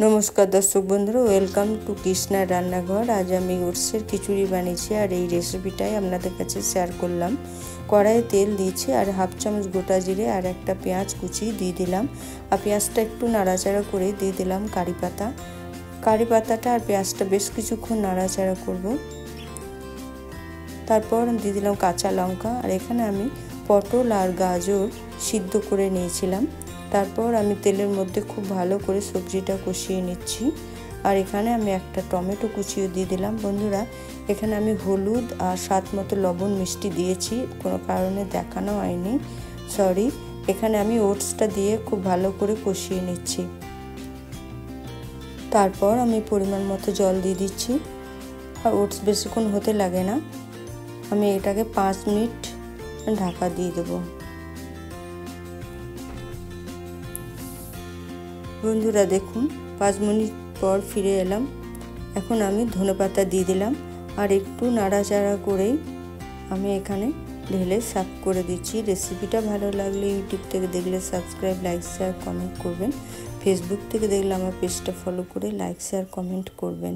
नमस्कार दर्शक बंधुरा वेलकम टू कृष्णा रान्नाघर। आज आमी ओट्सेर खिचुड़ी बानिয়েছি और এই রেসিপিটাই আপনাদের কাছে শেয়ার করলাম। কড়াইয়ে তেল দিয়েছি আর হাফ চামচ গোটা জিরে আর একটা পেঁয়াজ কুচি দিয়ে দিলাম। আর পেঁয়াজটা একটু নাড়াচাড়া করে দিয়ে দিলাম কারি পাতা। কারি পাতাটা আর পেঁয়াজটা বেশ কিছুক্ষণ নাড়াচাড়া করব। তারপর দিয়ে দিলাম কাঁচা লঙ্কা আর এখানে আমি পটল আর গাজর সিদ্ধ করে নিয়েছিলাম। তারপর আমি তেলের মধ্যে খুব ভালো করে সবজিটা কষিয়ে নিচ্ছি। আর এখানে আমি একটা টমেটো কুচিয়ে দিয়ে দিলাম। বন্ধুরা, এখানে আমি হলুদ আর স্বাদ মতো লবণ মিষ্টি দিয়েছি, কোনো কারণে দেখানো হয়নি, সরি। এখানে আমি ওটসটা দিয়ে খুব ভালো করে কষিয়ে নিচ্ছি। তারপর আমি পরিমাণ মতো জল দিয়ে দিচ্ছি। আর ওটস বেশিক্ষণ হতে লাগে না, আমি এটাকে 5 মিনিট ঢাকা দিয়ে দেবো। বন্ধুরা দেখুন, 5 মিনিট পর ফিরে এলাম। এখন আমি ধনেপাতা দিয়ে দিলাম আর একটু নাড়াচাড়া করেই আমি এখানে ঢেলে সার্ভ করে দিচ্ছি। রেসিপিটা ভালো লাগলে ইউটিউব থেকে দেখলে সাবস্ক্রাইব, লাইক, শেয়ার, কমেন্ট করবেন। ফেসবুক থেকে দেখলে আমার পেজটা ফলো করে লাইক, শেয়ার, কমেন্ট করবেন।